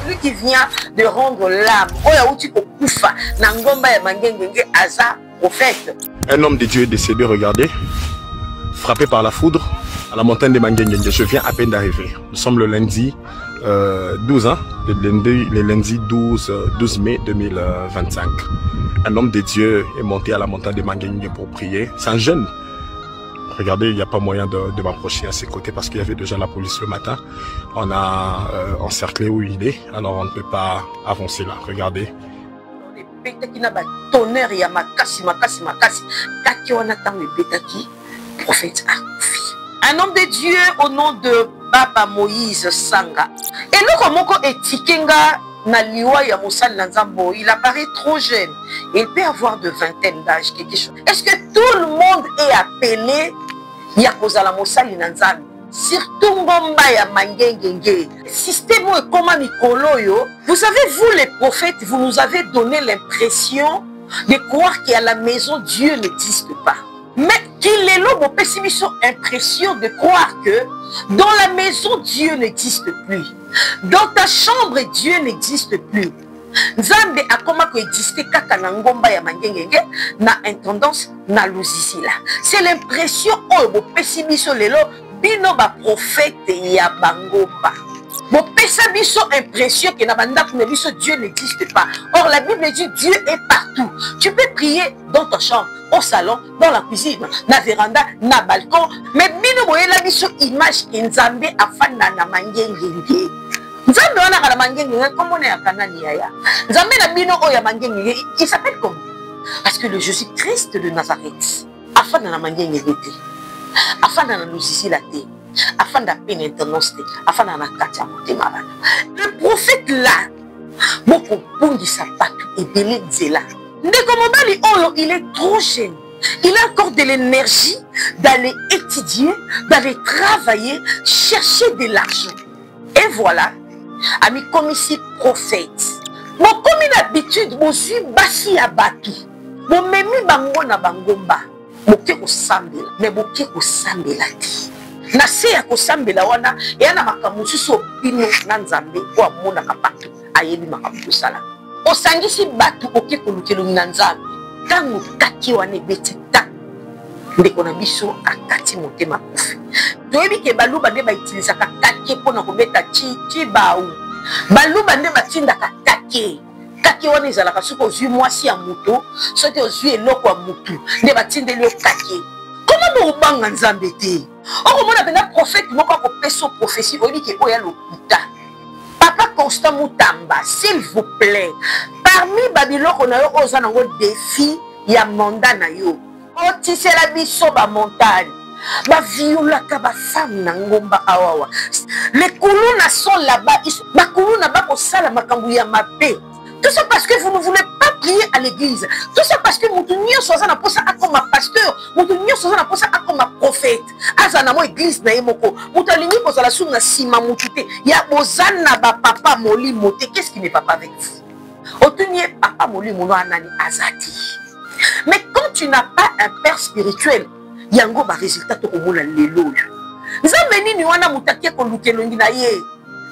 celui qui vient de rendre l'âme. Un homme de Dieu est décédé, regardez, frappé par la foudre à la montagne de Mangengengue. Je viens à peine d'arriver. Nous sommes le lundi 12, hein, le lundi 12 mai 2025. Un homme de Dieu est monté à la montagne de Mangengengue pour prier. C'est un jeune. Regardez, il n'y a pas moyen de m'approcher à ses côtés parce qu'il y avait déjà la police le matin. On a encerclé où il est, alors on ne peut pas avancer là. Regardez. Un homme de Dieu au nom de Baba Moïse Sanga. Et nous, comme on est Tikenga, il apparaît trop jeune. Il peut avoir de vingtaine d'âge, quelque chose. Est-ce que tout le monde est appelé Yakozala Mosali Nanzami? Surtout Ngomba ya Mangengenge. Système est comme Mikoloyo. Vous savez, vous les prophètes, vous nous avez donné l'impression de croire qu'à la maison, Dieu n'existe pas. Mais qu'il est là, mon pessimiste, impression de croire que dans la maison, Dieu n'existe plus. Dans ta chambre, Dieu n'existe plus. Nzambe a comment exister kaka na ngomba ya mangengenge na intendance na luzisila. C'est l'impression oh mon pessimiste lelo bino ba prophète ya bangomba. Mon pessimiste impression que na banda pour biso Dieu n'existe pas. Or la Bible dit Dieu est partout. Tu peux prier dans ta chambre, au salon, dans la cuisine, na véranda, na balcon, mais bino boyela biso image que Nzambe afanda na mangengenge. Nzambe wana kala mangengenge comment on est à Kanani yaya. Nzambe na bino oya mangengenge il s'appelle comment? Parce que le Jésus-Christ de Nazareth afanda na mangengenge te. Afanda na lusisi la te. Afanda peine intendance te. Afanda na katia motema bana. Le prophète là beaucoup pungi sapatu et belé zela. Ndeko mobali oyo il est trop jeune. Il a encore de l'énergie d'aller étudier, d'aller travailler, chercher de l'argent. Et voilà, ami comme ici prophète. Mon comme d'habitude, mon suis basi à batu. Mon memi bango na bangomba. Mon ke ko sambela, mais mon ke ko sambela ti. Na se ya ko sambela wana, et ana makamusu so bino na Nzambe ko amona kapatu. Ayebi makamusu sala. Osangisi batu oke ko lukelo na Nzambe. Tango kaki wane beti ta. Ndeko na biso akati motema kufi. Toyebi ke baluba nde ba utilisa ka kaki pona ko beta chi baou. Baluba nde batinda ka kaki. Kaki wana ezalaka suko zui mwasi ya moto, soki ozui eloko ya motu, nde batindeli yo kaki. Comment bobanga Nzambe te? Okomona pena prophète moko akopesa prophétie oyebi ke oya lokuta. Papa Constant Mutamba, s'il vous plaît, parmi babiloko na yo oza nango défi ya mandat na yo. Otisela biso ba montagne. Ba violaka ba femme na ngomba awawa. Les kuluna sont là-bas, ba kuluna ba ko sala makambu ya mabe. Tout ça parce que vous ne voulez pas prier à l'église. Tout ça parce que mon union soit na posa comme pasteur, mon union soit na posa comme prophète. Azana mo église na yemoko. Mutalingi ko sala suna sima mutute. Ya bozana ba papa moli moté. Qu'est-ce qui n'est pas avec vous? Otunye papa moli mono anani azati. Mais quand tu n'as pas un père spirituel, yango ba résultat to komona lelo. Nzambe nini wana mutakie ko lukelongi na ye.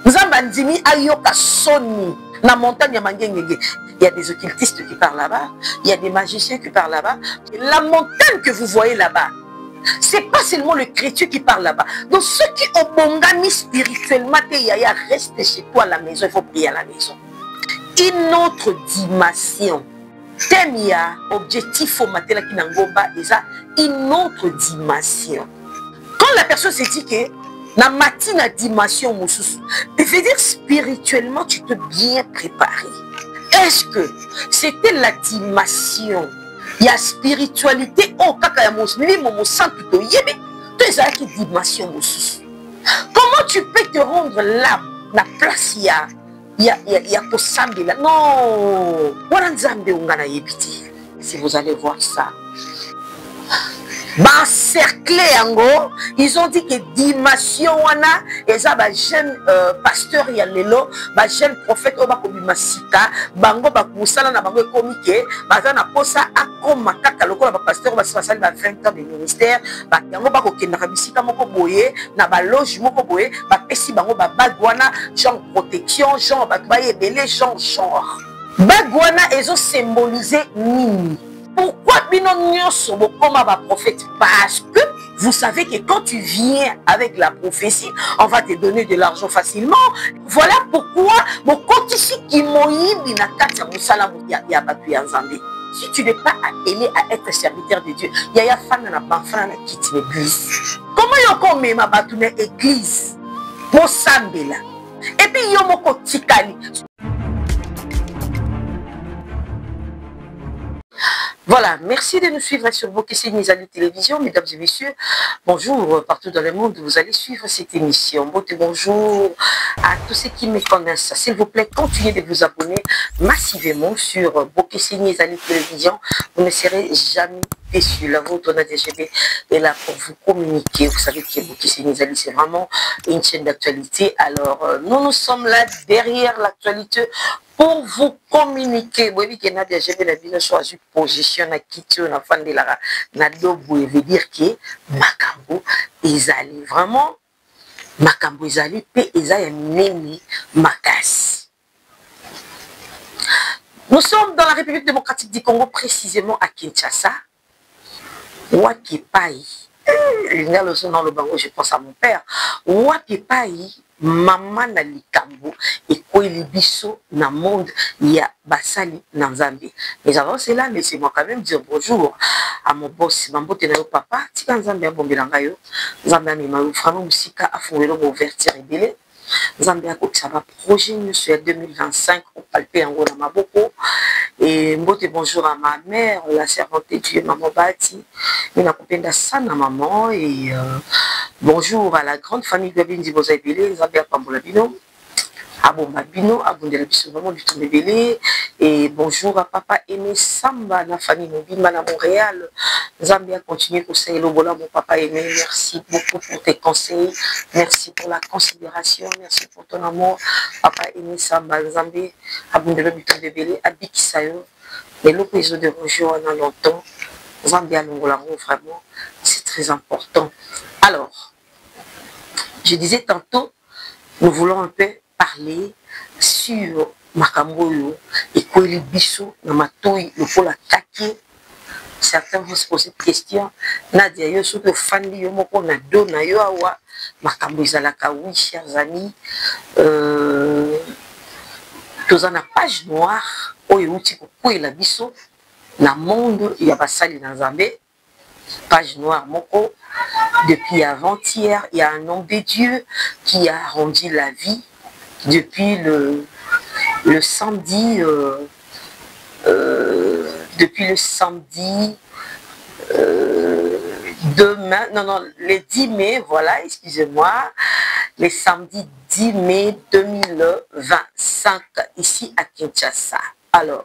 Nzambe ndimi ayoka soni. La montagne Mangengenge, il y a des occultistes qui parlent là-bas, il y a des magiciens qui parlent là-bas. La montagne que vous voyez là-bas, c'est pas seulement le chrétien qui parle là-bas. Donc ceux qui ont bongami spirituellement, reste chez toi à la maison, il faut prier à la maison. Une autre dimension. Temia, objectif au matin qui n'engomba, une autre dimension. Quand la personne se dit que na matina dimension mususu, ça veut dire spirituellement tu te bien préparé. Est-ce que c'était la dimension ya spiritualité au kaka ya musumi momo santu to yebe to ezaki dimension mususu? Comment tu peux te rendre l'âme na place ya kosambela? Non, wana Nzambe ungana yebiti. Si vous allez voir ça, Cerclé yango, ils ont dit que dimension wana eza ba jeune pasteur ya lelo, ba jeune prophète oba ko bimasika, bango ba kusala na bango komike, baza na posa akoma kaka lokola ba pasteur ba sali ba 20 ans de ministère, ba yango ba ko kenda bisika moko boye na ba loge moko boye, ba pesi bango ba bagwana genre protection, genre ba ba yebele genre. Bagwana ezo symboliser nini? Pourquoi bino nyonso bokoma ba prophète? Parce que vous savez que quand tu viens avec la prophétie, on va te donner de l'argent facilement. Voilà pourquoi bokotisi ki moyibi na kati ya musala ya batu ya Nzambe. Si tu n'es pas appelé à être serviteur de Dieu, yaya fana na bafana na kiti l'église. Comment yoko mema batu na église? Mosambela. Et puis yo moko tikali. Voilà, merci de nous suivre sur Bokessi Nizali Télévision, mesdames et messieurs. Bonjour, partout dans le monde, vous allez suivre cette émission. Bonjour à tous ceux qui me connaissent. S'il vous plaît, continuez de vous abonner massivement sur Bokessi Nizali Télévision. Vous ne serez jamais déçus. La vôtre, DGB est là pour vous communiquer. Vous savez que Bokessi Nizali, c'est vraiment une chaîne d'actualité. Alors, nous sommes là derrière l'actualité pour vous communiquer. Vous voyez que Nadia Gébé a bien choisi position à quitter na fan de la Nadia Boué veut dire que Makambo ezali vraiment Makambo ezali pe ezali neni makas. Nous sommes dans la République démocratique du Congo, précisément à Kinshasa. Wakipai, dans le bango, je pense à mon père. Wakipai, maman na likambo et quoi biso na monde ya basali na Nzambe. Mais avant cela, laissez-moi quand même dire bonjour à mon boss, mambote na yo papa, tika Nzambe abombelanga yo. Nzambe amema yo vraiment musika afungelo mo ouverture ebele. Nzambe akokisa ba projet nous sur 2025 on palpe yango na maboko. Et mbote bonjour à ma mère, la servante de Dieu, maman Bati. Mina kupenda sana maman et bonjour à la grande famille de Bindi Bozaibele, Zambia Pambola Bino, Abomba Bino, Abondela Biso, vraiment du tout Bébélé. Et bonjour à papa Aimé Samba, la famille Mobimba à Montréal. Zambia continue conseiller le bola, mon papa Aimé. Merci beaucoup pour tes conseils. Merci pour la considération. Merci pour ton amour. Papa Aimé Samba, Zambia, Abondela Biso Bébélé, Abikisayo. Les locaux de rejoindre en a longtemps. Zambia Longolango, vraiment, c'est très important. Alors, je disais tantôt, nous voulons un peu parler sur Makamboyo et Kweli Bisso, Namatoi, le pôle attaqué. Certains vont se poser cette question. Nadia, yo sou que Fandi yo moko na do na yo awa Makambo izalaka, oui, chers amis. Tous en a page noire, oyo uti ko Kwela Bisso, na monde ya basali na Nzambe. Page noire moko. Depuis avant-hier, il y a un homme de Dieu qui a rendu la vie depuis le samedi, demain, le 10 mai, voilà, excusez-moi, le samedi 10 mai 2025, ici à Kinshasa. Alors,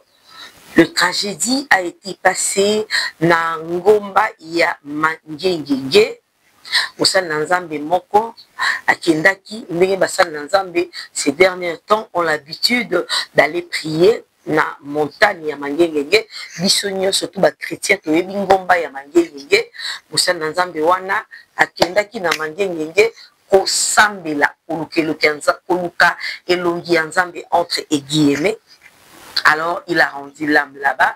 le tragédie a été passé na Ngomba ya Mangengenge. Moussal Nzambe Moko, Akendaki, Basal Nzambe, ces derniers temps ont l'habitude d'aller prier na montagne ya Mangengenge. Bisonyo, surtout les chrétiens, qui ont Ngomba ya Mangengenge. Moussal Nzambe Wana, Akendaki na Mangengenge, Ko Sambela, Koluka, Elongi Nzambe entre et guillemets. Alors, il a rendu l'âme là-bas.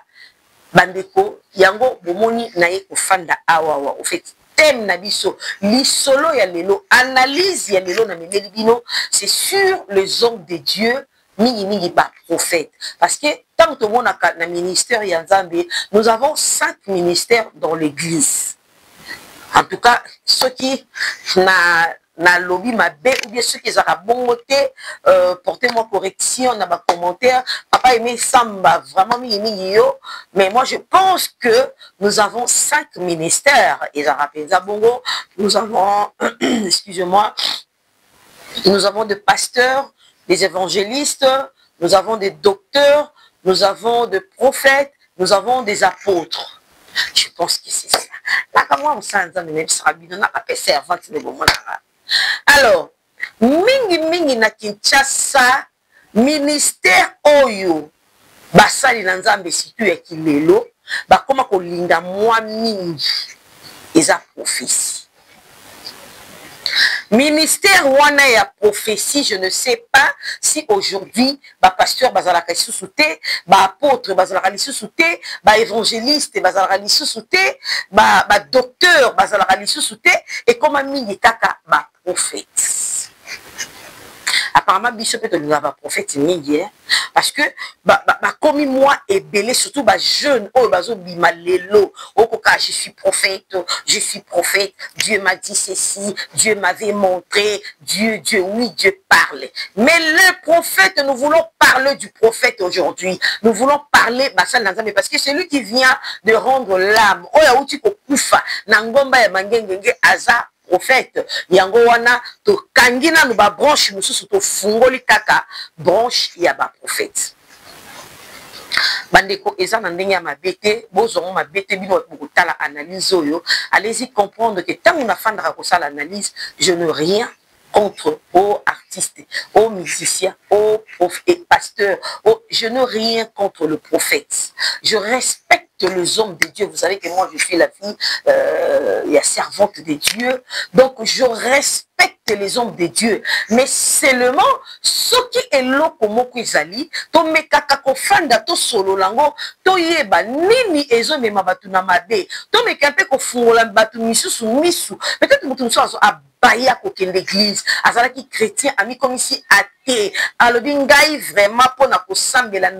Bandeko, Yango, Bomoni, Naye, Kofanda, Awawa, au fait, thème Nabiso, l'isolo ya lelo, analyse ya lelo na bino, c'est sur les hommes de Dieu, mingi ba prophète. Parce que, tant que mon na ministère Yanzambe, nous avons 5 ministères dans l'église. En tout cas, ceux qui na lobby ma bé ou bien ceux qui ont bonté, portez-moi correction dans ma commentaire. Papa Aimé Samba, vraiment yo. Mais moi je pense que nous avons 5 ministères. Ils ont rappelé Zabongo. Nous avons, excusez-moi, nous avons des pasteurs, des évangélistes, nous avons des docteurs, nous avons des prophètes, nous avons des apôtres. Je pense que c'est ça. Alors, mingi na Kinshasa, ministère Oyo, basali na nzambe situ ya kilelo, bakoma kolinga mwa mingi, eza prophétie. Ministère wana ya prophétie, je ne sais pas si aujourd'hui, pasteur bazalaka lisusu te, apôtre bazalaka lisusu te, évangéliste bazalaka lisusu te, docteur bazalaka lisusu te, et comme mingi kaka prophète. Apparemment, biso peut être prophète mingi, parce que comme moi est belé, surtout jeune, je suis prophète, Dieu m'a dit ceci, Dieu m'avait montré, Dieu, oui, Dieu parle. Mais le prophète, nous voulons parler du prophète aujourd'hui. Nous voulons parler, parce que c'est lui qui vient de rendre l'âme. Prophète, yango wana to kangina no ba branche mususu to fungoli kaka branche ya ba prophète. Bandeko eza na ndenge ya mabete, bozongo mabete bino bokutala analyse oyo, allez-y comprendre que tant on a fandra ko sala analyse, je ne rien contre aux artistes, aux musiciens, aux pasteurs, je n'ai rien contre le prophète. Je respecte les hommes de Dieu. Vous savez que moi, je suis la fille, la servante de Dieu. Donc, je respecte les hommes de Dieu. Mais seulement, ce qui est là comme Mokwizali, to mekaka ko fanda to solo lango, to yeba nini ezo me mabatu na mabe, to mekape ko fungola batu misusu misu. Peut-être mutu misusu baya kokende l'église, azalaki chrétien, ami comme ici athée. Alors ngai vraiment pour na kosambela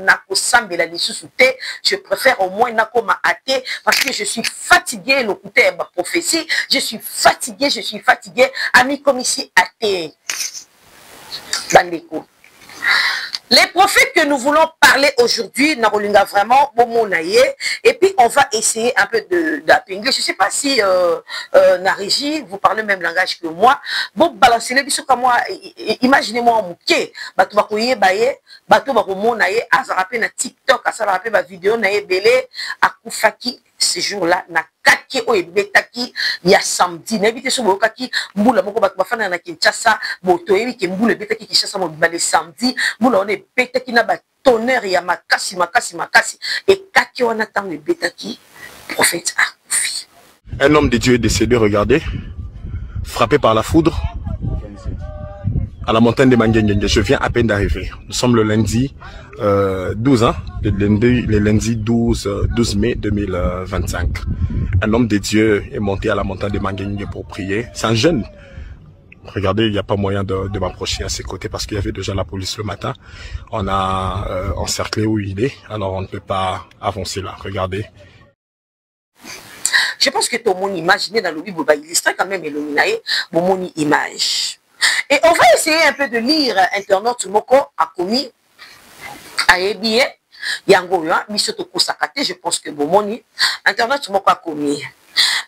lisusu te, je préfère au moins na koma athée parce que je suis fatigué le côté de prophétie, je suis fatigué, ami comme ici athée. Bandeko. Les prophètes que nous voulons parler aujourd'hui, Narolinga vraiment, et puis on va essayer un peu d'appeler. Je ne sais pas si Narigi, vous parlez le même langage que moi. Bon, balancez les bisous comme moi. Imaginez-moi en mouké. Batou bakoye baye, batou bakomo naye, azarape na TikTok, azarape ba vidéo naye belé, akufaki ce jour-là na kaki o ebetaki ya samedi. N'invite sur mo kaki mbula moko batou bafana na Kinshasa, boto ebi ke mbula ebetaki Kinshasa mo balé samedi, mbula on ebetaki na ba tonnerre ya makasi et kaki wana tango ebetaki prophète akufi. Un homme de Dieu est décédé, regardez, frappé par la foudre à la montagne de Manguengenge. Je viens à peine d'arriver. Nous sommes le lundi 12, hein, le lundi 12 mai 2025. Un homme de Dieu est monté à la montagne de Manguengenge pour prier. C'est un jeune. Regardez, il n'y a pas moyen de m'approcher à ses côtés parce qu'il y avait déjà la police le matin. On a encerclé où il est, alors on ne peut pas avancer là. Regardez. Je pense que tout le monde imagine dans le Bible, il illustre quand même mon image. Et on va essayer un peu de lire Internaute Moko a commis à Ebie, Yango, Misoto Kusakate, je pense que Bomoni, Internaute Moko a commis.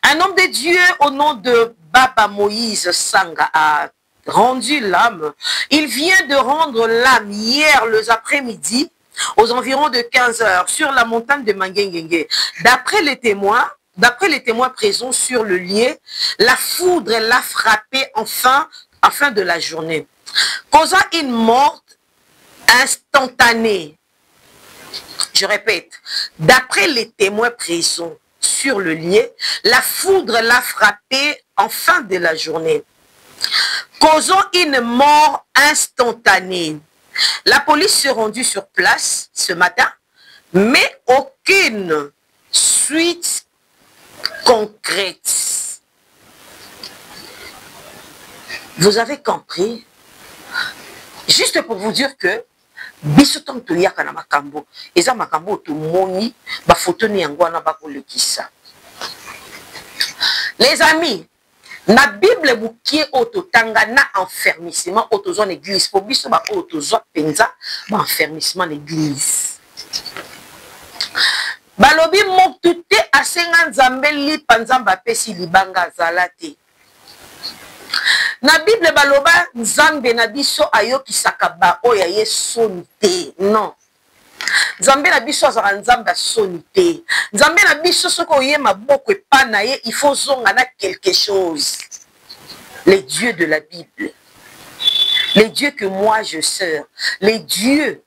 Un homme de Dieu au nom de Baba Moïse Sanga a rendu l'âme. Il vient de rendre l'âme hier, les après-midi, aux environs de 15 heures, sur la montagne de Manguengenge. D'après les témoins présents sur le lieu, la foudre l'a frappé en fin de la journée, causant une mort instantanée. Je répète, d'après les témoins présents sur le lieu, la foudre l'a frappé en fin de la journée, causant une mort instantanée. La police s'est rendue sur place ce matin, mais aucune suite concrète. Vous avez compris? Juste pour vous dire que bisotom to yaka na makambo eza makambo to moni ba photo ni yangwana ba kolekisa. Les amis, na Bible bukie ototanga na enfermissement autozone église pour biso ba autozo penza ba enfermissement l'église. Balobi mokute asenga nzambe li panzamba pesi libanga zalate. Na Bible baloba nzambe na biso ayoki sakaba oya yeso te. Non. Nzambe na biso azala nzambe sonité. Nzambe na biso soko ye maboko epa na ye, il faut zonga na quelque chose. Les dieux de la Bible. Les dieux que moi je sers. Les dieux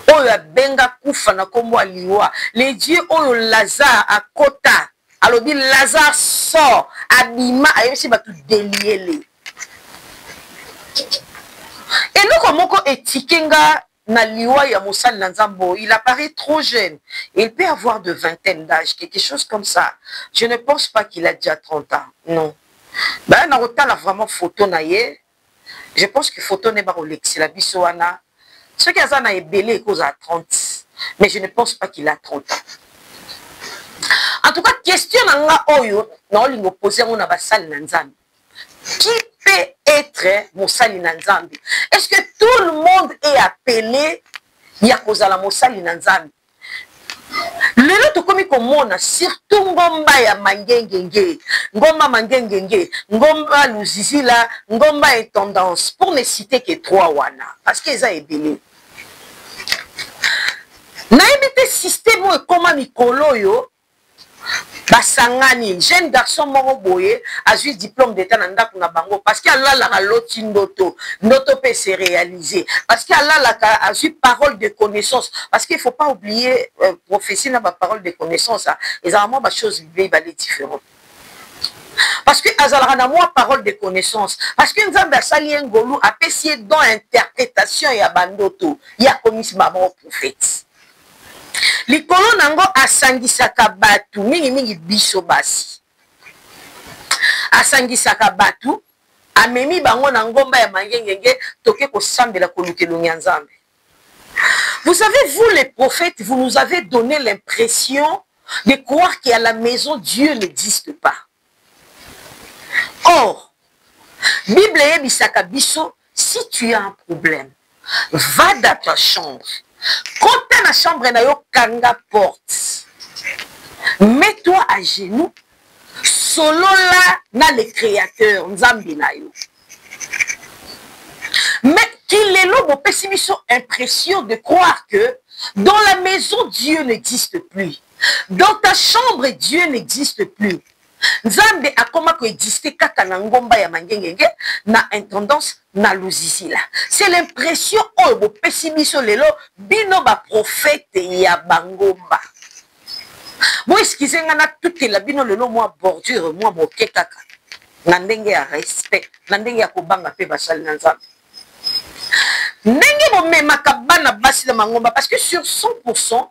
oyo benga kufa na kombo liwa. Les dieux oyo Lazare akota. Alobi Lazare sort abima ayebisi batu deliele. Et nous comme etikenga na liwa ya mosali na nzambo, il apparaît trop jeune. Il peut avoir de vingtaine d'âge, quelque chose comme ça. Je ne pense pas qu'il a déjà 30 ans. Non. Ben na otala vraiment photo na ye. Je pense que photo n'est pas Rolex, la bisoana. Ce qui a ça na ebele cause à 30. Mais je ne pense pas qu'il a 30 ans. En tout cas, question nanga oyo na olingo poser on na basali na nzambe. Qui peut être mosali na nzambe? Est-ce que tout le monde est appelé ya kozala mosali na nzambe? Lelo tokomi komona surtout ngomba ya mangengenge, ngomba mangengenge, ngomba luzizila, ngomba et tendance, pour ne citer que 3 wana parce que ça est belé. Na ebite système e koma mikolo yo basangani jeune garçon moko boye azui diplôme d'état na ndako na bango parce que Allah la loti ndoto peut se réaliser parce que Allah la azui parole de connaissance parce qu'il faut pas oublier prophétie na ba parole de connaissance et ça vraiment ba chose bébé différente parce que azalaka na moi parole de connaissance parce que nzambe asali ngolu apesi dans interprétation ya bandoto ya komisi ba prophète. Likolo nango asangisaka batu mingi biso basi. Asangisaka batu amemi bango na ngomba ya mangengenge toke ko sambela ko lukelo nyanzambe. Vous savez, vous les prophètes, vous nous avez donné l'impression de croire qu'à la maison Dieu n'existe pas. Or, Bible ebisaka biso, si tu as un problème, va dans ta chambre. Quand tu es dans la chambre, na yo kanga porte. Mets-toi à genoux. Solo là, na le créateur, nzambi na yo. Mais qu'il est là, mon pessimiste impression de croire que dans la maison, Dieu n'existe plus. Dans ta chambre, Dieu n'existe plus. Nzambe akoma ko exister kaka na ngomba ya mangengenge na intendance na luzisila. C'est l'impression oh bo pessimiste lelo bino ba prophète ya bangomba. Moi excusez ngana toute la bino lelo moi bordure moi moke kaka. Na ndenge ya respect, na ndenge ya kobanga pe basali na nzambe. Ndenge bo memaka bana basi na mangomba parce que sur 100%,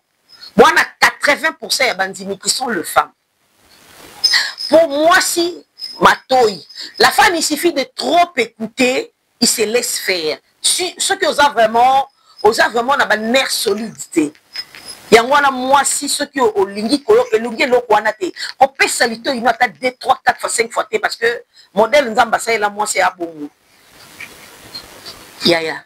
moi na 80% ya bandimi qui sont les femmes. Pour moi, si Matoy, la femme, il suffit de trop écouter, il se laisse faire. Ce qui osa vraiment n'a nerf solidité. Il y a moi si ce qui au lingi kolo et lungi lo kwanate. On peut salito il nota 2, 3, 4 fois 5 fois parce que modèle nzamba ça là moi c'est abongo. Ya.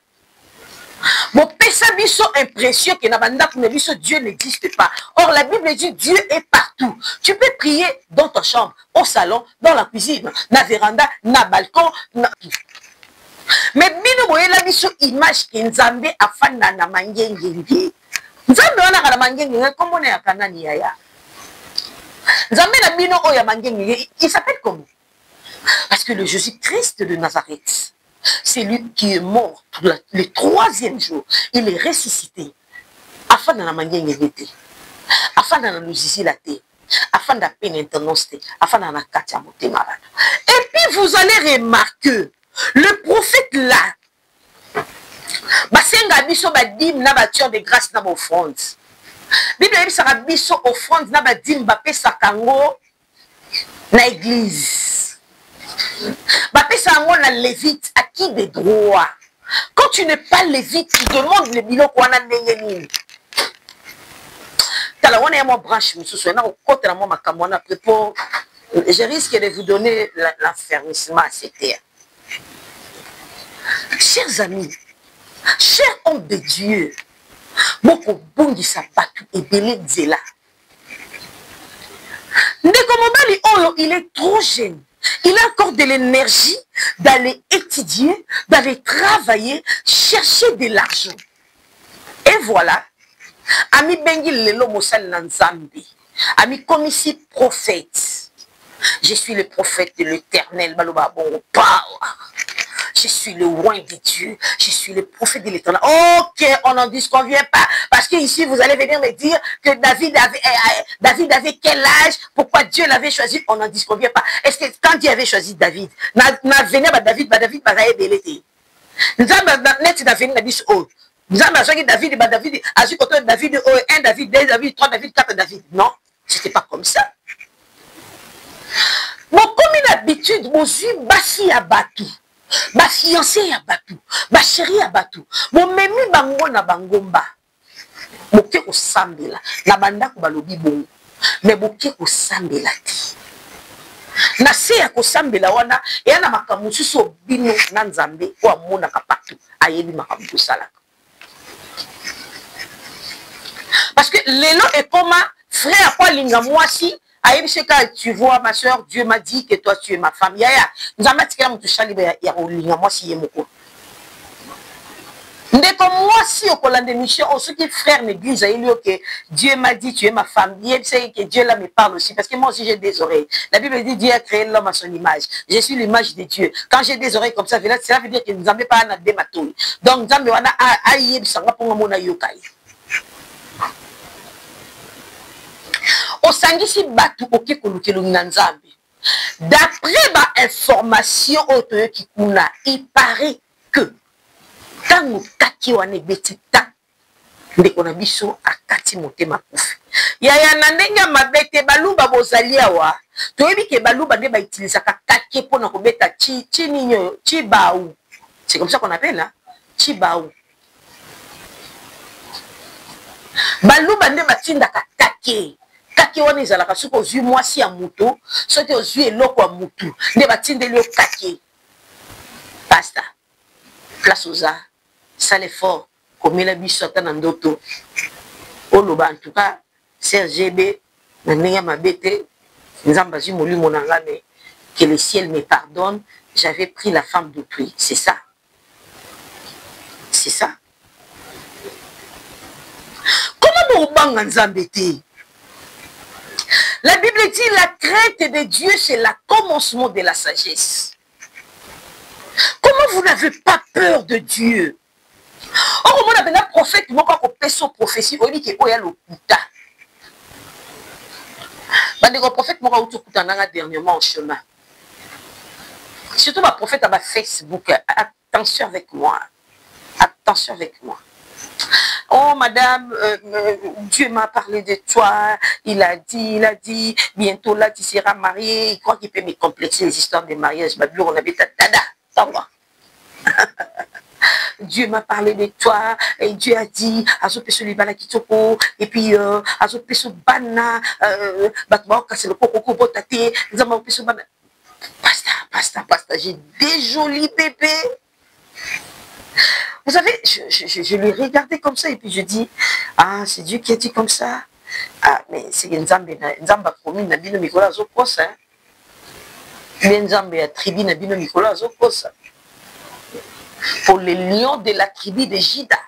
Mon pesa biso impression que Dieu n'existe pas. Or la Bible dit Dieu est partout. Tu peux prier dans ta chambre, au salon, dans la cuisine, na véranda, na balcon, na... Mais bino boye la biso image que Nzambe afana na mangengenge. Nzambe wana kana mangengenge comme on est à Kanani yaya. Nzambe na bino oya mangengenge, il s'appelle comment? Parce que le Jésus-Christ de Nazareth, c'est lui qui est mort le 3e jour. Il est ressuscité. Afin de la manière afin de la musique, afin de la pénitence, afin de la katia malade. Et puis vous allez remarquer, le prophète là, basenga biso badim na batior de grâce na offrande. Bible dit ça biso offrande na badim ba pesa kango na église. Bapesa ngo na lévite à qui des droits. Quand tu n'es pas lévite, tu demandes le biloko wana ndenge nini. Tala wana ya mo branche mususu na côté na mo makambo na prépo. Je risque de vous donner l'affermissement à cette terre. Chers amis, chers hommes de Dieu, moko bongi sapatu ebele nzela. Ndeko mobali oyo, il est trop jeune. Il a encore de l'énergie d'aller étudier, d'aller travailler, chercher de l'argent. Et voilà, ami bengi lelo mosali na nzambe, ami comme ici prophète. Je suis le prophète de l'Éternel, baloba bongo power. Je suis le roi de Dieu, je suis le prophète de l'Éternel. Ok, on n'en disconvient pas. Parce que ici, vous allez venir me dire que David avait quel âge, pourquoi Dieu l'avait choisi, on n'en disconvient pas. Est-ce que quand Dieu avait choisi David, David va belete. Nous avons net David n'a dit oh. Nous avons choisi David, David, David, 1 David, 2 David, 3 David, 4 David. Non, c'était pas comme ça. Bon, comme une habitude, mon suis bassi à Batou. Ba fiancé à Batou, ba chéri à Batou, mon memi bango na bangomba, boke ko sambela, na banda ko balobi bon, mais boke ko sambela ti. Na se ya ko sambela wana, e na makamu suso bino na nzambe ko amona ka Batou, ayebi makamu salaka. Parce que l'élo est comme frère quoi linga moi si. Tu vois, ma soeur, Dieu m'a dit que toi, tu es ma femme. Yaya, nous avons dit que moi, si mais comme moi, si au Colan de Michel, on se dit frère l'église, que Dieu m'a dit, tu es ma femme. Il sait que Dieu là me parle aussi, parce que moi aussi j'ai des oreilles. La Bible dit Dieu a créé l'homme à son image. Je suis l'image de Dieu. Quand j'ai des oreilles comme ça, cela veut dire que nous n'avons pas un dématou. Donc, nous avons un aïe, ça va pour mon yokai. Osangisi batu oke kolukelo nzambe. D'après ma information qui kuna, il paraît que tango kaki wane betita ndeko na biso akati motema kufi. Yaya na ndenge mabete baluba bozalia wa. Toyebi ke baluba nde ba utiliser kaki pona ko beta chi ninyo chi baou. C'est comme ça qu'on appelle là, chi baou. Baluba nde batinda kaki. Kaki wana ezalaka soki ozwi mwasi ya mutu soki ozwi eloko ya mutu nde batindeli yo kaki. Basta, place oza sala effort komela biso ata na ndoto oloba en tout cas CRGB na ndenge ya mabe te nzambe azwi molimo na nga mais que le ciel me pardonne, j'avais pris la femme d'autrui. C'est ça, c'est ça. Comment bobanga nzambe te? La Bible dit la crainte de Dieu, c'est le commencement de la sagesse. Comment vous n'avez pas peur de Dieu? Or, on a un prophète qui m'a fait son prophétie. On dit qu'il y a le puta. Le prophète m'a fait dernièrement en chemin. Surtout ma prophète à ma Facebook. Attention avec moi. Attention avec moi. Oh madame, Dieu m'a parlé de toi, il a dit, bientôt là tu seras mariée, il croit qu'il peut me complexer les histoires de mariage, ma on avait tada, Dieu m'a parlé de toi, et Dieu a dit, azopeso libala kitoko, et puis azopeso bana, batma c'est le coco botate, azopeso bana, basta, j'ai des jolis bébés. Vous savez, je l'ai regardé comme ça et puis je dis, ah, c'est Dieu qui a dit comme ça. Ah, mais c'est Nzamba promis Nabino Nicolas Zokos, hein. Nzamba a tribu Nabino Nicolas Zokos. Pour les lions de la tribu de Jida,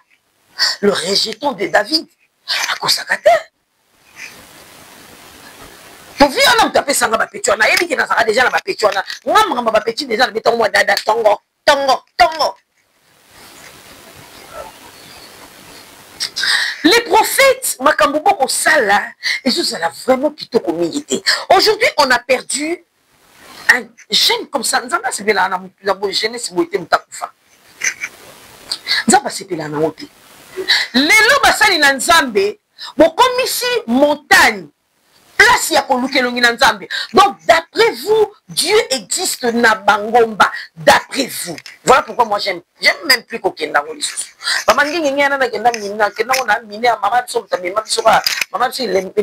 le rejeton de David, à Kosakate. Pour vivre un homme tapé Sanga Bapétuana, il dit qu'il a déjà la Bapétuana. Moi, je suis Bapétu déjà, le béton, moi, dada, tongo. Les prophètes, Makambobo Kosala, et ça l'a vraiment plutôt communauté. Aujourd'hui, on a perdu un jeune comme ça. Nous avons passé là, la jeunesse, nous avons passé là, nous avons les lobasali na nzambe, bon comme ici, montagne, place ya kolukelongi na nzambe. Donc, d'après vous, Dieu existe na bangomba. D'après vous. Voilà pourquoi moi j'aime même plus qu'aucun dans les choses. Maman il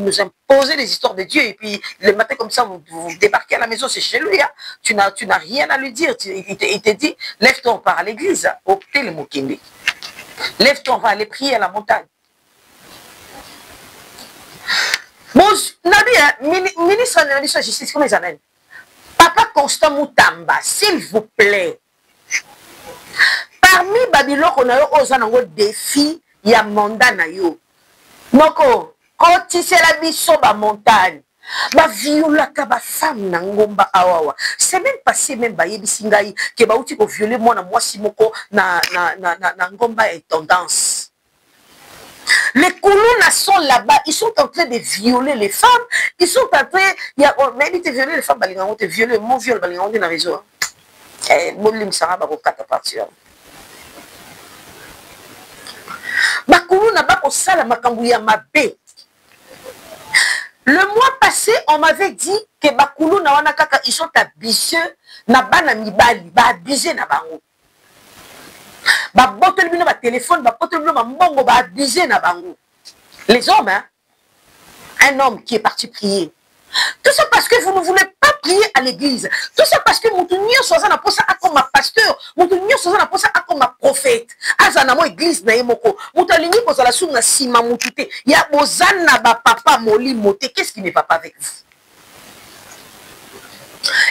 nous imposer les histoires de Dieu et puis le matin comme ça vous débarquez à la maison, c'est chez lui. Hein. Tu n'as rien à lui dire. Il te dit, lève-toi, on part à l'église. Au Télémokinde. Lève-toi, on va aller prier à la montagne. Bon, ministre de la Justice, comment ils appellent? Papa Constant Moutamba, s'il vous plaît. Parmi Babylone, on a eu un défi ya mandat na yo moko kotisela biso ba montagne ba violaka ba femme na ngomba awawa. C'est même passé même ba yebisi ngai ke ba uti ko violer mwana mwasi moko na ngomba et tendance. Les Koulouna sont là-bas, ils sont en train de violer les femmes, ils sont en train, mais ils te violer les femmes, ils te violer, mon viol, ils ont dit la raison. Eh, Molim Sarah, bah, quatre partir. Bah, Koulouna, bah, au sala, makambouya, ma bé. Le mois passé, on m'avait dit que bah, Koulouna, wanakaka, ils sont abusés, na bana mibali, bah, abusés na bango. Ba botol bino ba téléphone, ba botol bino ba mbongo, ba abusé na bango. Les hommes, hein? Un homme qui est parti prier. Tout ça parce que vous ne voulez pas prier à l'église. Tout ça parce que Moutounio Soza n'a pas ça comme ma pasteur. Moutounio Soza n'a pas ça comme ma prophète. Azana mo église na yemoko. Moutalini ko la souna sima moutouté. Ya bozana ba papa moli moté. Qu'est-ce qui ne va pas avec vous?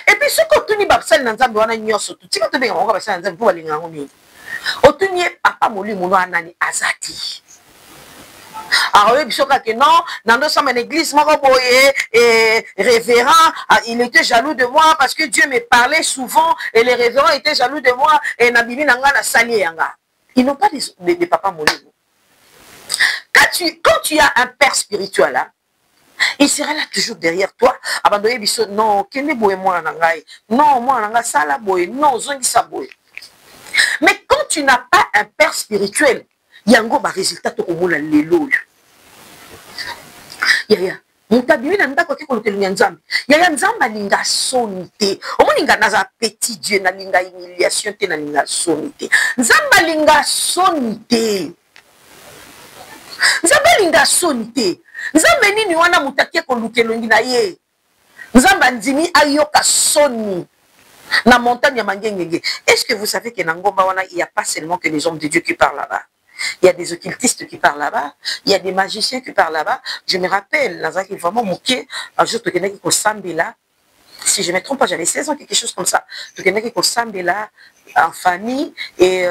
Et puis ce que tu n'y vas pas nzambe wana nyoso tout. Si tu bien on va ça nzambe pour aller ngami. Otunye papa moli mono anani azati. Alors oui, que non, dans sommes une église, et révérend, il était jaloux de moi parce que Dieu me parlait souvent et les révérends étaient jaloux de moi et Nabibi Nanga na sali yanga. Ils n'ont pas de papa moli. Quand tu as un père spirituel là, il sera là toujours derrière toi. Abandonné biso non, kene boye moi nangai. Non, moi nanga sala boye, non, zongi sa boye. Mais quand tu n'as pas un père spirituel, yango ba résultat to komona lelo. Yaya, mutabimi na ndako ke kolotelinga nzambe. Yaya nzamba linga sonité. Omoninga naza petit Dieu na linga humiliation te na linga sonité. Nzamba linga sonité. Nzamba linga sonité. Nzamba nini wana mutakie kolukelongi na ye. Nzamba ndimi ayoka soni. Na montagne ya Mangengenge. Est-ce que vous savez que Nangomba wana il n'y a pas seulement que les hommes de Dieu qui parlent là-bas? Il y a des occultistes qui parlent là-bas, il y a des magiciens qui parlent là-bas. Je me rappelle, Nazaki vraiment moqué, un jour, tu connais qu'il Sambela. Si je ne me trompe pas, j'avais 16 ans, quelque chose comme ça. Tu connais qu'il Sambela en famille et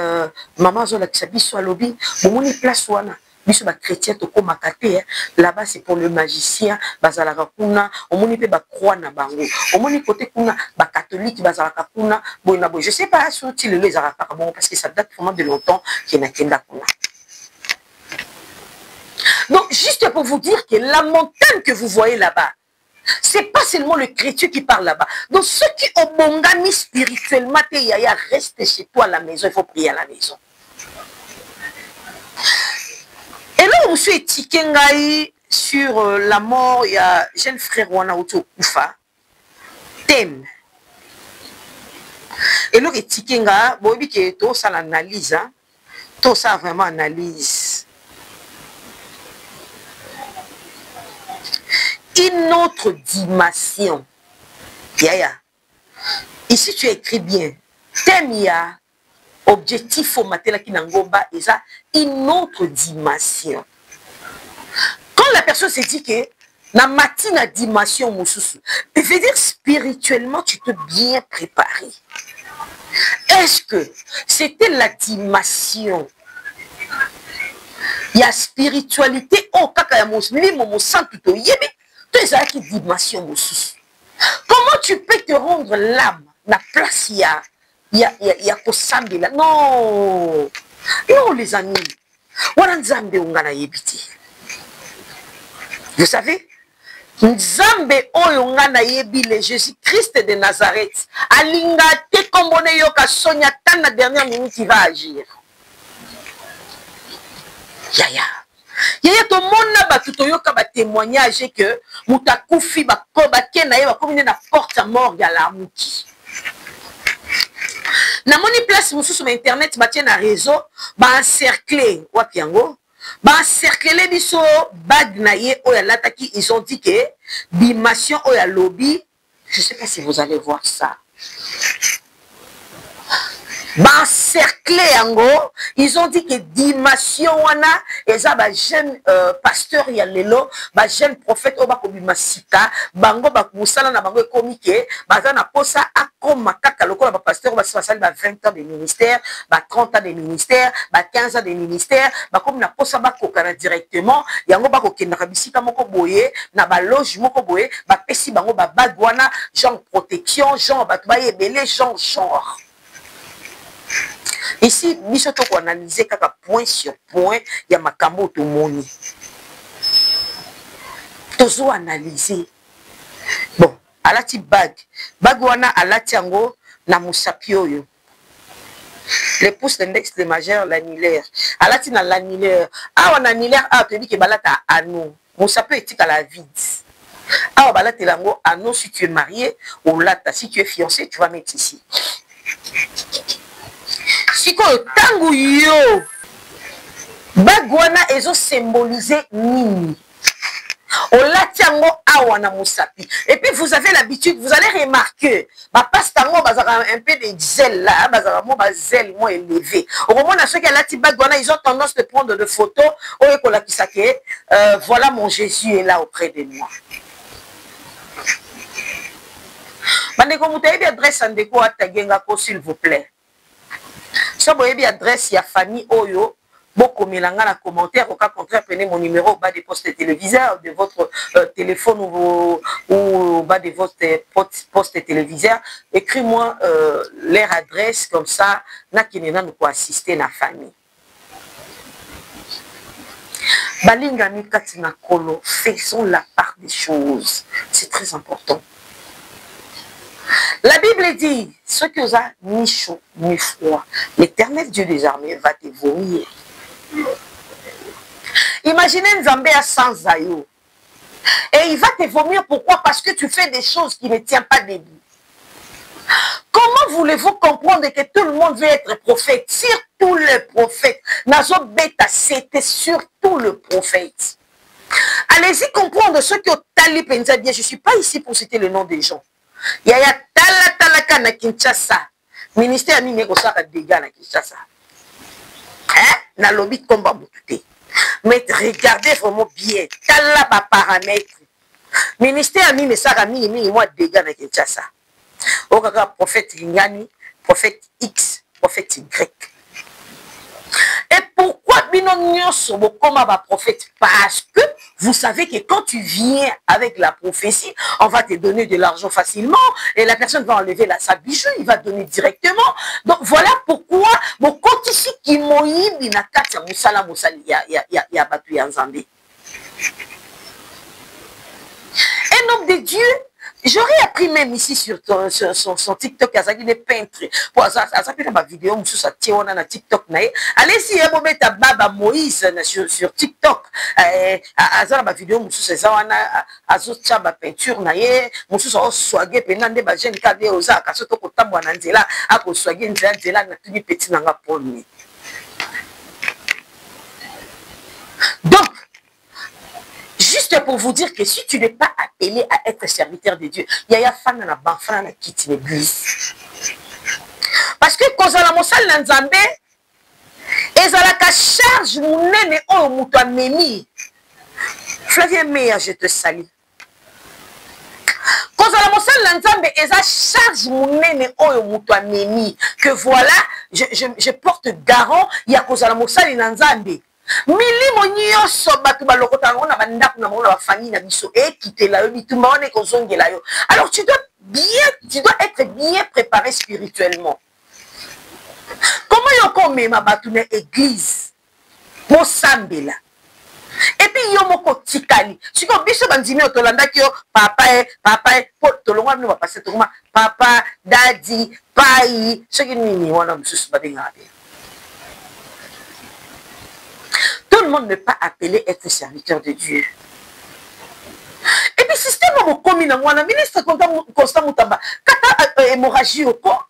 maman Zola qui s'habille sur le lobby. Bon, on est place wana. Biso ba chrétien to ko makate là-bas c'est pour le magicien bazalaka kuna omoni pe ba croix na bango omoni côté kuna ba catholique bazalaka kuna boina bo je sais pas si tu les araka bon parce que ça date vraiment de longtemps qu'il na kenda kuna. Donc juste pour vous dire que la montagne que vous voyez là-bas c'est pas seulement le chrétien qui parle là-bas. Donc ceux qui ont bongami spirituellement te yaya reste chez toi à la maison, il faut prier à la maison. Et là, on suis étiqué sur la mort, il y a jeune frère Wana Oto Koufa, thème. Et là, étiqué bon, il y a tout ça l'analyse, tout ça vraiment analyse. Une autre dimension. Yaya. Ici, tu écris bien. Thème, il y a. Objectif au matin qui n'engomba et ça une autre dimension. Quand la personne se dit que na matina dimension mususu, ça veut dire spirituellement tu te bien préparé. Est-ce que c'était la dimension? Il y a spiritualité au kaka ya muslim mo santu to yebe to ezala ki dimension mususu. Comment tu peux te rendre l'âme na place ya il y a Kosambela. Non. Non, les amis. Nzambe ungana yebiti. Vous savez, Nzambe ungana yebi le Jésus-Christ de Nazareth. Alinga te kombone yoka sonya tan la dernière minute il va agir. Yaya. Yaya to mona ba tuto yoka ba témoignage que mutakufi ba ko ba kena ye ba komine na porte à mort ya la muki. Na moni place mususu sur internet batien na réseau ba encercler wapi yango ba encercler biso bag na ye oya lataki ils ont dit que dimension oya lobby je sais pas si vous allez voir ça Encerclé yango, ils ont dit que dimension wana eza ba jeune pasteur ya lelo, ba jeune prophète oba ko bimasika, bango ba musala na bango ekomi ke baza na posa akoma kaka lokola ba pasteur ba sali ba 20 ans de ministère, ba 30 ans de ministère, ba 15 ans de ministère, ba comme na posa ba kokana directement, yango ba ko kendaka bisika moko boye, na ba loge moko boye, ba pesi bango ba bagwana, genre protection, genre ba ba yebele genre. Ici, biso to ko analyser kaka point sur point ya makambo to moni. Tozo analyser. Bon, alati bag wana alati yango na musapi oyo. Les pouces d'index de majeur l'annulaire. Alati na l'annulaire. Ah on annulaire ah te dit que balata anneau. Musapi etika la vide. Ah balata lango anneau si tu es marié ou lata si tu es fiancé, tu vas mettre ici. Siko tangu yo bagwana ezo symboliser nini olatiango awana musapi et puis vous avez l'habitude vous allez remarquer ba pastango bazaka un peu de zèle là bazaka mo ba zèle mo élevé au moment na ceux qui alati bagwana ils ont tendance de prendre des photos oyo kola kisake voilà mon Jésus est là auprès de moi bandeko mutayebi adresse andeko atagenga ko s'il vous plaît. Si vous avez adresse à famille Oyo, beaucoup milanga na commentaire, au cas contraire, prenez mon numéro au bas des postes téléviseurs, de votre téléphone ou au bas de votre poste téléviseur. Écris-moi leur adresse, comme ça, na kinena nous peut assister la famille. Balinga mi katina kolo, faisons la part des choses. C'est très important. La Bible dit, ceux qui osent ni chaud ni froid, l'Éternel Dieu des armées va te vomir. Imaginez Nzambé à sans aïeux. Et il va te vomir, pourquoi? Parce que tu fais des choses qui ne tiennent pas debout. Comment voulez-vous comprendre que tout le monde veut être prophète? Surtout le prophète. Nazo beta, c'était surtout le prophète. Allez-y comprendre ceux qui ont tali pensa bien. Je ne suis pas ici pour citer le nom des gens. Yaya talaka na Kinshasa. Ministère ni neko saka dégâts na Kinshasa. Hein? Na lobby combat boutouté. Mais regardez vraiment bien. Tala ba paramètres. Ministère ni ne saka mi moi dégâts na Kinshasa. Au kaka prophète Ringani, prophète X, prophète Y. Et pourquoi Binonio Sobo comme un prophète? Parce que vous savez que quand tu viens avec la prophétie, on va te donner de l'argent facilement et la personne va enlever sa bijou, il va donner directement. Donc voilà pourquoi mon compte ici qui moïb na katia musala musali ya batu ya Nzambe. Un homme de Dieu. J'aurais appris même ici sur son TikTok, il y a des peintres. Pour ça, ma vidéo, sur TikTok. Allez-y, vous mettez Baba Moïse sur TikTok. Ma vidéo, sur ça, ma peinture, sur soigé, pendant des bajens, cadets aux arcs, à ce que tu as à soigner, petit dans la pomme. Donc, juste pour vous dire que si tu n'es pas appelé à être serviteur de Dieu, il y a fan na banfana na quitte l'église. Parce que quand on a mosal na Nzambe, ezalaka charge munene o muto amemi. Flavien Meya, je te salue. Quand on a mosal na Nzambe, eza charge munene o muto amemi que voilà, je porte garant ya kozala mosal na Nzambe. Milimo nyonso batu balokota ngona bandako na mona famille na biso et quitter la bitumba on est kozongela yo. Alors tu dois être bien préparé spirituellement. Comment yo comme ma batu na église pour sambela. Et puis yo moko tikali. Si ko biso bandimi otolanda ki yo papa pour tolonga no passer tolonga papa daddy pai ce qui nini wana mususu badenga. Tout le monde n'est pas appelé à être serviteur de Dieu. Et puis, système au commun, ministre Constant Moutamba, kata hémorragie au corps,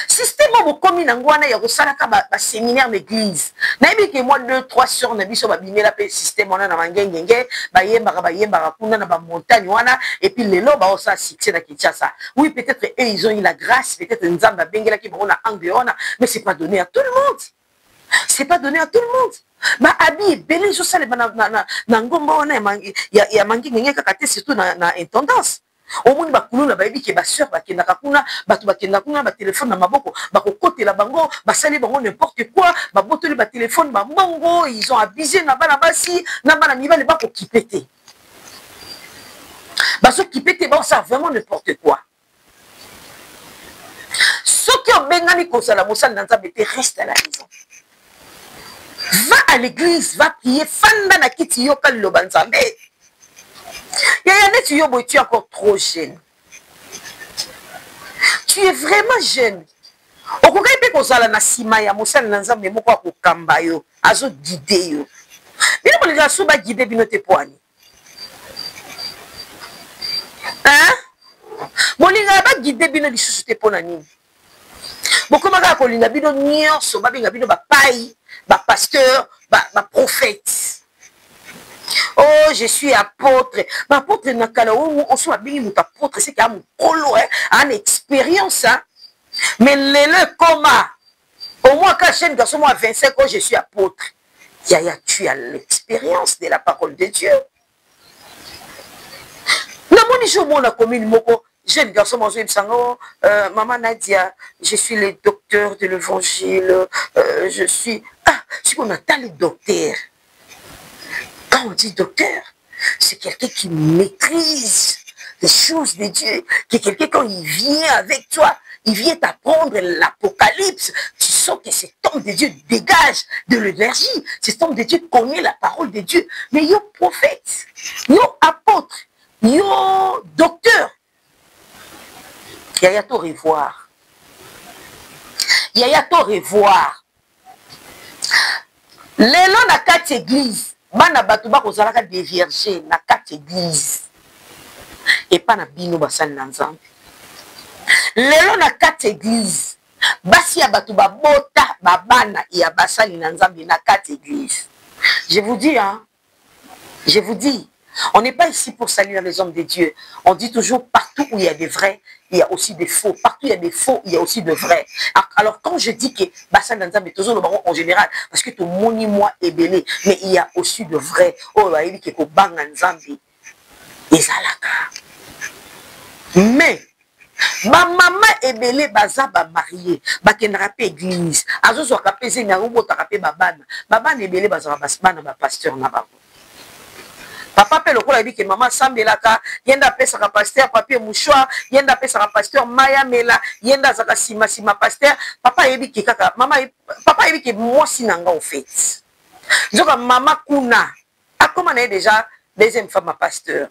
Système au commis n'angwana ya kosalaka ba séminaire d'église. Na yebi ke moi 2-3 sœurs na biso ba bimela pe système wana na mangengenge ba yembaka kuna na ba montagne wana et puis lelo ba osa succès na Kinshasa. Oui, peut-être eux ils ont eu la grâce, peut-être nzamba bengela ki na angle wana, mais c'est pas donné à tout le monde. C'est pas donné à tout le monde. Ba abi belé jo sale na ngomba wana ya mangengenge kaka te surtout na intendance. Au monde bakuluna bayebi ke ba sœur bakendaka kuna batu bakendaka kuna ba téléphone na maboko bakokotela bango basali bango n'importe quoi babotoli ba téléphone ba mbongo ils ont abusé na bana basi na bana mibale bakokipete baso kipete ba ça vraiment n'importe quoi. Ce qui ont bengani kosala mosala na nzambe te reste à la maison. Va à l'église, va prier, fanda na kiti yoka liloba nzambe. Tu es encore trop jeune. Tu es vraiment jeune. Au cas où tu as na sima ya mosala na nzambe moko akokamba yo, azo guider yo. Bino bolinga so ba guider bino te poani. Hein? Bolinga ba guider bino lisusu te pona nini? Bokomaka kolinga bino nyonso ba benga bino ba pai, ba pasteur, ba prophète. Oh, je suis apôtre. Ma apôtre nakala on soit bien mon apôtre, c'est qu'il y a mon colo hein, une expérience hein. Mais le coma au moins quand je garçon moi 25 ans je suis apôtre. Yaya, tu as l'expérience de la parole de Dieu. La moni jour mon la commune moko jeune garçon moi je maman Nadia, je suis le docteur de l'évangile, je suis ce qu'on appelle le docteur. Quand on dit docteur, c'est quelqu'un qui maîtrise les choses de Dieu, qui est quelqu'un quand il vient avec toi, il vient t'apprendre l'Apocalypse, tu sens que cet homme de Dieu dégage de l'énergie, cet homme de Dieu connaît la parole de Dieu, mais il y a prophète, il y a apôtre, il y a docteur. Il y a tout revoir. Il y a tout revoir. L'élan na 4 églises. Bana batu ba kozalaka des vierges na 4 églises et pas na bino basali na nzambe. Lelo na 4 églises basi ya batu ba bota babana ya basali na nzambe na 4 églises. Je vous dis hein, je vous dis, on n'est pas ici pour salir les hommes de Dieu. On dit toujours partout où il y a des vrais, il y a aussi des faux. Partout où il y a des faux, il y a aussi de vrais. Alors quand je dis que Bassan Nzambe est toujours le baron en général, parce que tout le monde moi est belé, mais il y a aussi de vrais. Oh, il dit que Bang Nzambe est alaka. Mais ma maman est belé, baza ba marié, ba kendra pe église. Azo so kapé zenya ngo ta kapé babana. Babana est belé baza basbana ba pasteur na ba. Papa pe lokola dit que maman sambelaka yenda pesa ka pasteur papier mouchoir yenda pesa ka pasteur maya mela yenda zaka sima pasteur papa yebi ki kaka maman papa yebi ki moi sinanga au fait nzoka mama kuna a comment est déjà deuxième femme pasteur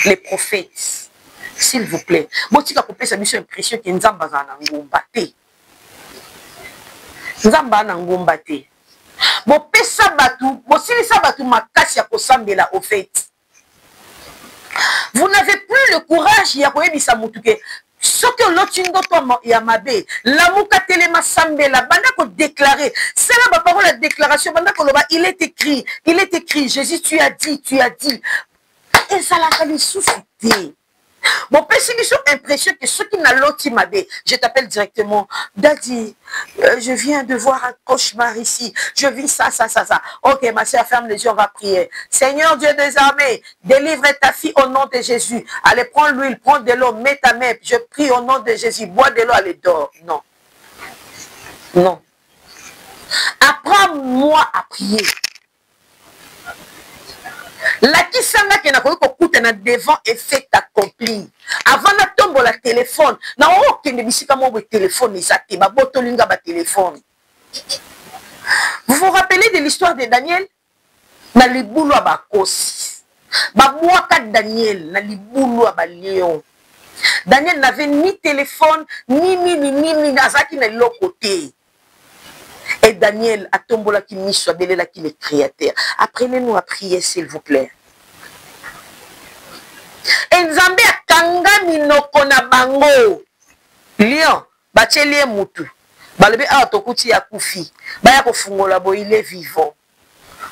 les prophètes s'il vous plaît botika ko pesa mission impression que nzamba za na ngomba te nzamba na ngomba te. Bon, pesa batu, bon, si les batu makasi ya kosambela au fait. Vous n'avez plus le courage ya koyebisa mutuke. Ce que l'otindo to ya mabe, la muka telema sambela banda ko déclarer. C'est là ma parole la déclaration banda ko loba il est écrit, Jésus tu as dit. Et ça l'a fallu souffler. Bon, pessimiste impression que ceux qui n'ont l'autre m'avaient, je t'appelle directement, Daddy, je viens de voir un cauchemar ici, je vis ça. Ok, ma soeur, ferme les yeux, on va prier. Seigneur Dieu des armées, délivre ta fille au nom de Jésus. Allez, prends l'huile, prends de l'eau, mets ta main, je prie au nom de Jésus, bois de l'eau, allez, dors. Non. Apprends-moi à prier. La kisanga qui n'a pas écouté devant et fait accompli. Avant la tombe la téléphone, na aucun de bisika mo téléphone isate ba botolinga ba téléphone. Vous vous rappelez de l'histoire de Daniel? Na libulu ba kosi. Ba mwaka Daniel na libulu ba lion. Daniel n'avait ni téléphone ni nazaki na l'autre. Et Daniel a tombola qui miso belela qui le créateur. Apprenez-nous à prier s'il vous plaît. Et Nzambe a kanga minoko na bango. lion batie lie mutu balobi awa tokuti ya kufi baya kofungola bo il est vivant.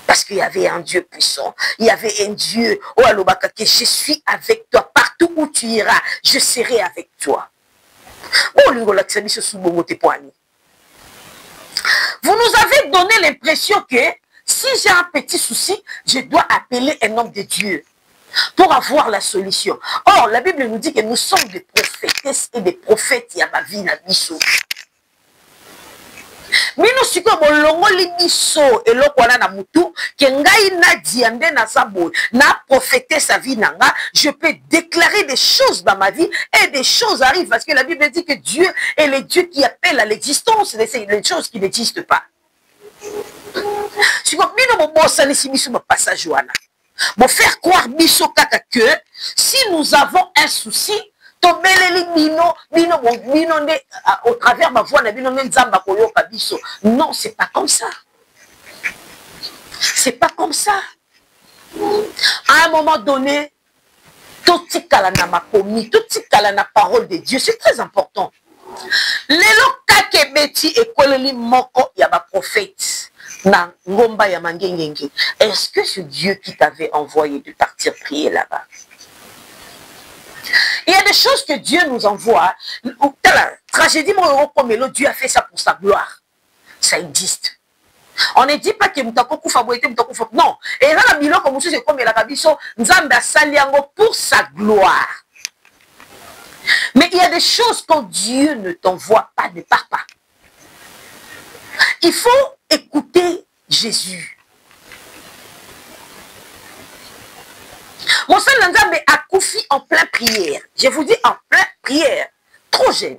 Parce qu'il y avait un Dieu puissant. Il y avait un Dieu. Oh, alobaka que je suis avec toi. Partout où tu iras, je serai avec toi. Vous nous avez donné l'impression que si j'ai un petit souci, je dois appeler un homme de Dieu pour avoir la solution. Or, la Bible nous dit que nous sommes des prophétesses et des prophètes. Il y a ma vie, na biso. Mino siko bolongo libiso eloko wana na mutu ke ngai na diande na sabo na prophéter sa vie nanga, je peux déclarer des choses dans ma vie et des choses arrivent parce que la Bible dit que Dieu est le Dieu qui appelle à l'existence les choses qui n'existent pas. Siko mino bo bossa nisi biso ba passage wana. Bo faire croire biso kaka que si nous avons un souci au travers ma voix, non, c'est pas comme ça. C'est pas comme ça. À un moment donné, tout la parole de Dieu, c'est très important. Est-ce que c'est Dieu qui t'avait envoyé de partir prier là-bas? Il y a des choses que Dieu nous envoie. La tragédie, Dieu a fait ça pour sa gloire. Ça existe. On ne dit pas que non. Et là, la bilo comme c'est comme la kabiso, Nzamba saliango pour sa gloire. Mais il y a des choses quand Dieu ne t'envoie pas, ne part pas. Il faut écouter Jésus. Mon seul Nzambe a koufi en plein prière. Je vous dis en plein prière. Trop jeune.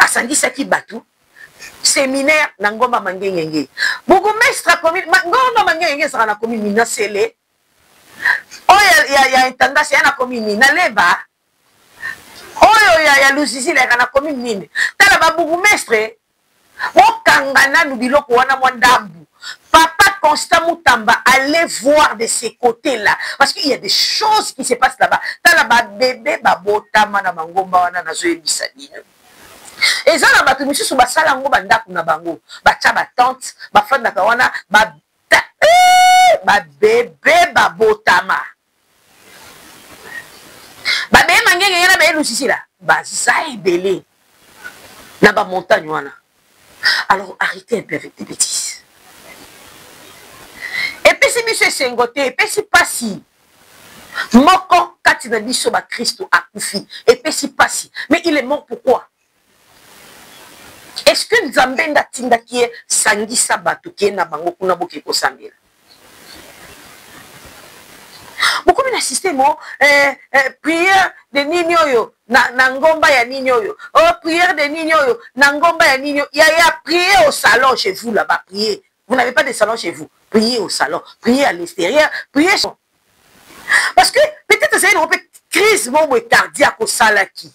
À Sangi Saki Batou. Séminaire Nangoma Mangengenge. Bourgmestre a commis. Nangoma Mangengenge sera na commis Mina Sele. Oh, il y a une tendance, il y a commis Mina Leba. Oh, il y a Luzizi, il y a commis Mina. Talaba bourgmestre. Oh, Kangana Nubiloko Wana Mwandambu. Papa Constant Moutamba, allez voir de ces côtés-là. Parce qu'il y a des choses qui se passent là-bas. T'as là-bas, bébé, babota, mana mangomba, wana na zoe bisadine. Et ça, là-bas, tu me suis sous ma salango, banda, kuna bango. Bacha, ba tante, ba fan na kawana, ba bébé, babotama. Ba bébé, mangé, y'en a ba ici là. Ba zaï belé. Na ba montagne, wana. Alors, arrêtez un peu avec des bêtises. Et puis si monsieur Sengote, et puis si pas si Moko Katina biso ba Christo a koufi, et puis si pas si. Mais il est mort pourquoi? Est-ce que Nzambenda Tinda qui est Sangi Sabato qui est na bango kuna boke ko sambela? Beaucoup de système prière de Ninyoyo na ngomba ya Ninyoyo. Oh prière de Ninyoyo na ngomba ya Ninyo. Il y a prier au salon chez vous là-bas, prier. Vous n'avez pas de salon chez vous. Priez au salon, priez à l'extérieur, priez. Parce que peut-être c'est une crise cardiaque au salaki.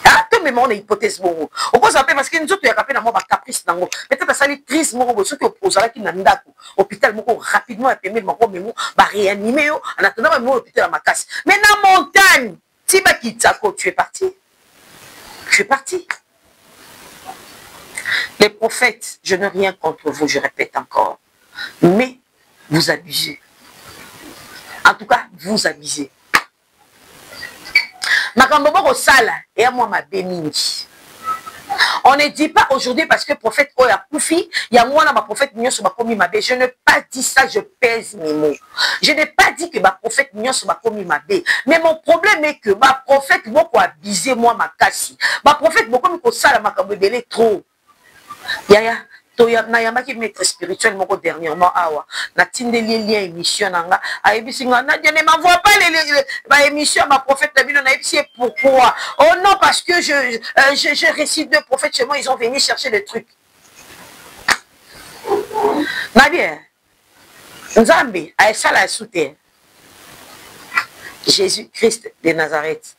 Ah, tout le monde a une hypothèse. On peut s'appeler parce que nous autres, il y a un caprice. Peut-être ça une crise, ceux qui opposent à la hôpital, rapidement, et puis réanimer, en attendant, l'hôpital à ma casse. Mais dans la montagne, tu es parti. Tu es parti. Les prophètes, je n'ai rien contre vous, je répète encore. Mais vous abusez. En tout cas, vous abusez. On ne dit pas aujourd'hui parce que le prophète Oya Koufi, il y a moi, ma prophète Nyon sur ma commis ma bé. Je n'ai pas dit ça, je pèse mes mots. Je n'ai pas dit que ma prophète Nyon sur ma commis ma bé. Mais mon problème est que ma prophète m'a abusé, moi, ma cassi. Ma prophète m'a commis ça, ma cabelle trop. Yaya. Na yamaki maître spirituel moko dernièrement awa na tindeli lien émission nanga ayebisinga na ne m'envoie pas les émission ma prophète Nabino na yebisi pourquoi. Oh non parce que je récite deux prophètes chez moi, ils ont venu chercher des trucs. Na bien Nzambe aesala soutien Jésus-Christ de Nazareth,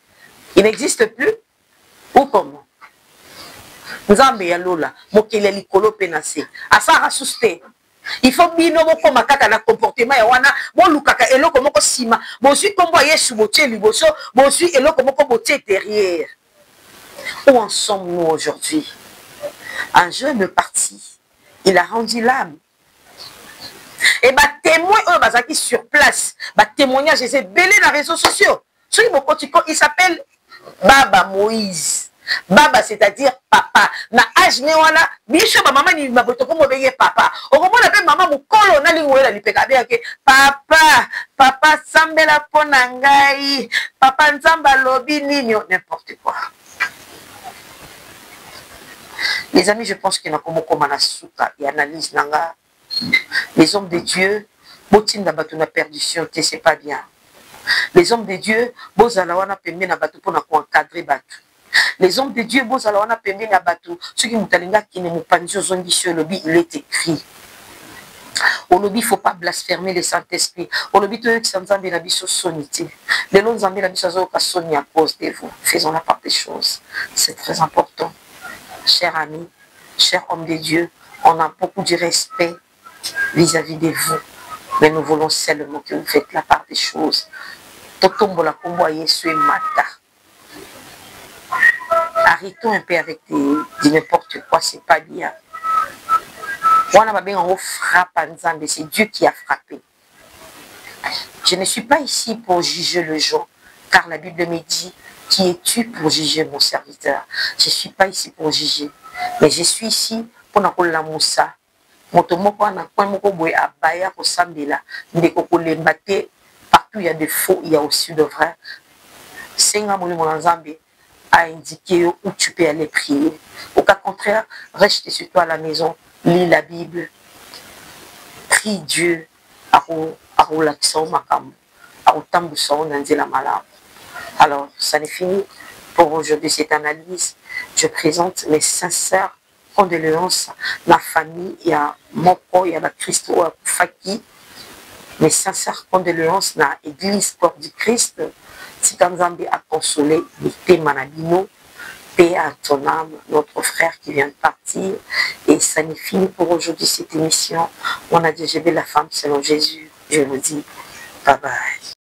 il n'existe plus ou comment? Nzambe ya lola mokele likolo penase asara suste. Il faut bino moko makaka na comportement ya wana bo lukaka eloko moko sima bo suis kombo Yesu botie liboso bo suis eloko moko botie derrière. Où en sommes-nous aujourd'hui? Un jeune parti, il a rendu l'âme. Et bah témoin qui sur place, bah témoignage c'est belé dans les réseaux sociaux. Il s'appelle Baba Moïse. Baba c'est-à-dire papa. Na âge ne wana biso ba maman ni maboto ko mobeye papa. Okomona pe maman mukolo na lingoela lipeka be ke papa, papa sambela pona ngai, papa nzamba lobi nini n'importe quoi. Les amis, je pense qu'il y a comme la souka et analyse nanga. Les hommes de Dieu, botin na bato na perdition, c'est pas bien. Les hommes de Dieu, bozalawana pembe na bato pour encadrer bato. Les hommes de Dieu, bozalawana pembe na bato, ceux qui mutalinga qui ne mupanzi zongi sur le lobby, il est écrit. Au lobby, il ne faut pas blasphémer le Saint-Esprit. Au lobby, tu es en train de la sonité. Les longs amis, la biso à sonner à cause de vous. Faisons la part des choses. C'est très important. Chers amis, chers hommes de Dieu, on a beaucoup de respect vis-à-vis de vous. Mais nous voulons seulement que vous faites la part des choses. Totombola kombo Yesu et Mata. Arrêtons un peu avec des n'importe quoi, c'est pas bien. C'est Dieu qui a frappé. Je ne suis pas ici pour juger le gens, car la Bible me dit, qui es-tu pour juger mon serviteur? Je ne suis pas ici pour juger, mais je suis ici pour la moussa. Partout il y a des faux, il y a aussi de vrais. Senga a indiqué où tu peux aller prier. Au cas contraire, reste sur toi à la maison, lis la Bible, prie Dieu, alors, ça n'est fini pour aujourd'hui cette analyse. Je présente mes sincères condoléances à la famille, il y a Moko, il y a la Christ ou Faki. Mes sincères condoléances à l'église corps du Christ. Si Tanzambi a consolé, il manabino, paix à ton âme, notre frère qui vient de partir. Et ça n'est fini pour aujourd'hui cette émission. On a dit, j'ai vu la femme selon Jésus. Je vous dis, bye bye.